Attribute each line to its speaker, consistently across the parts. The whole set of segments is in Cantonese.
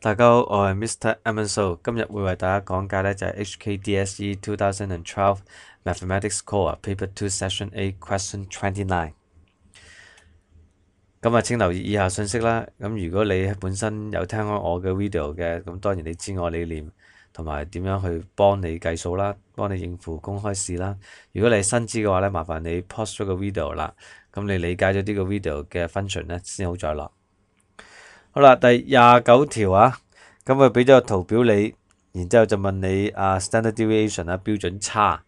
Speaker 1: 大家好，我係 Mr. Evan So，今日會為大家講解呢就係 HKDSE 2012 Mathematics Core Paper 2 Session A Question 29。咁請留意以下信息啦。咁如果你本身有聽開我嘅 video 嘅，咁當然你知我理念同埋點樣去幫你計數啦，幫你應付公開試啦。如果你係新知嘅話呢，麻煩你 pause 咗個 video 啦。咁你理解咗呢個 video 嘅 function 呢，先好再落。好啦，第29條啊，咁佢俾咗個圖表你，然之後就問你standard deviation 標準差，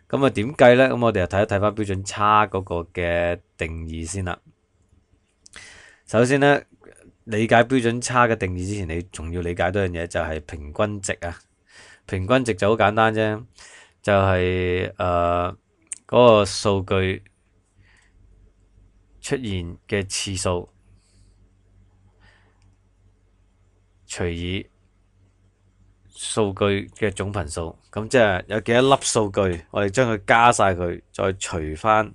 Speaker 1: 咁點計呢？咁我哋又睇一睇翻標準差嗰個嘅定義先啦。首先呢，理解標準差嘅定義之前，你仲要理解多樣嘢，就係平均值啊。平均值就好簡單啫，就係嗰個數據出現嘅次數除以數據嘅總頻數，咁即係有幾多粒數據，我哋將佢加晒佢，再除翻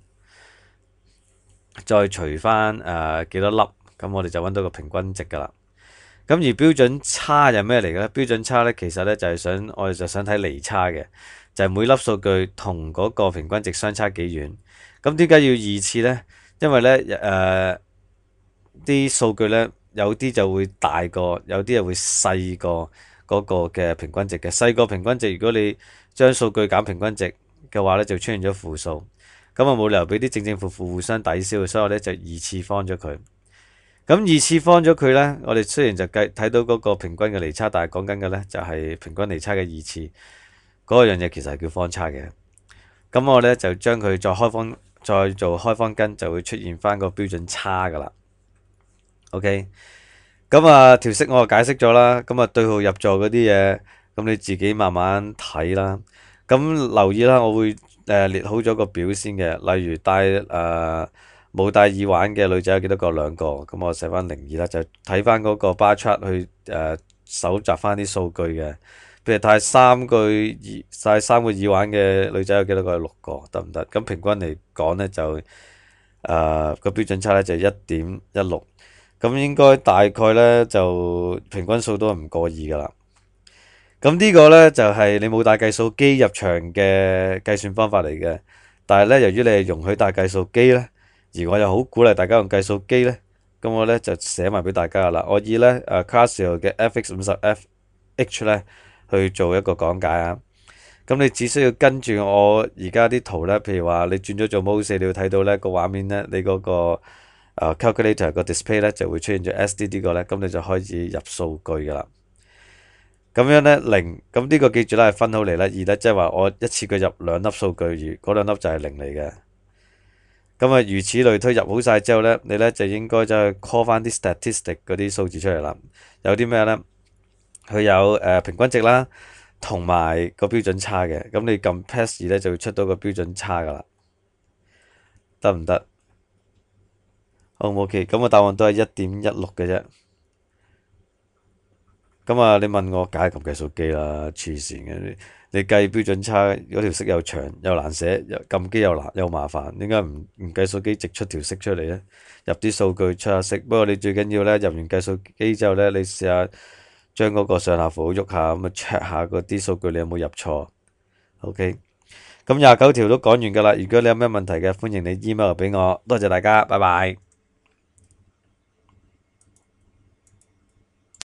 Speaker 1: 幾多粒，咁我哋就揾到個平均值噶啦。咁而標準差係咩嚟嘅咧？標準差咧，其實咧就係我哋就想睇離差嘅，就係每粒數據同嗰個平均值相差幾遠。咁點解要二次咧？因為咧啲數據咧有啲就會大過，有啲又會細過嗰個嘅平均值嘅。細過平均值，如果你將數據減平均值嘅話咧，就出現咗負數。咁啊冇理由俾啲正正負負互相抵消，所以我咧就二次方咗佢。咁二次方咗佢咧，我哋雖然就睇到嗰個平均嘅離差，但係講緊嘅咧就係平均離差嘅二次嗰樣嘢，其實係叫方差嘅。咁我咧就將佢再做開方根，就會出現翻個標準差噶啦。OK， 咁條式我就解釋咗啦。咁對號入座嗰啲嘢，咁你自己慢慢睇啦。咁留意啦，我會列好咗個表先嘅。例如冇戴耳環嘅女仔有幾多個？2個。咁我寫翻02啦，就睇翻嗰個 bar chart 去搜集翻啲數據嘅。譬如戴3個耳環嘅女仔有幾多個？有6個，得唔得？咁平均嚟講呢，就個標準差呢就1.16。咁應該大概呢，就平均數都唔過2噶啦。咁呢個呢，就係你冇帶計數機入場嘅計算方法嚟嘅。但係呢，由於你係容許帶計數機呢，而我又好鼓勵大家用計數機呢，咁我呢就寫埋俾大家噶啦。我以呢Casio 嘅 FX50FH 呢去做一個講解啊。咁你只需要跟住我而家啲圖呢，譬如話你轉咗做 Mode 4，你要睇到呢個畫面呢，你嗰個calculator 個 display 呢就會出現咗 SD 個呢，咁你就開始入數據噶啦。咁樣呢0，咁呢個記住啦，係分好嚟啦。2呢即係話我一次過入2粒數據，而嗰2粒就係0嚟嘅。咁如此類推，入好晒之後呢，你呢就應該就去 call 翻啲 statistic 嗰啲數字出嚟啦。有啲咩呢？佢有平均值啦，同埋個標準差嘅。咁你撳 pass 2呢，就會出到個標準差噶啦，得唔得？好唔 OK？咁個答案都係1.16嘅啫。咁你問我梗係撳計數機啦，黐線嘅！你計標準差嗰條式又長又難寫，撳機又麻煩，點解唔計數機直出條式出嚟呢？入啲數據出下式。不過你最緊要呢，入完計數機之後呢，你試下將嗰個上下符號喐下，咁check下嗰啲數據你有冇入錯。OK，咁29條都講完㗎啦。如果你有咩問題嘅，歡迎你 email 俾我。多謝大家，拜拜。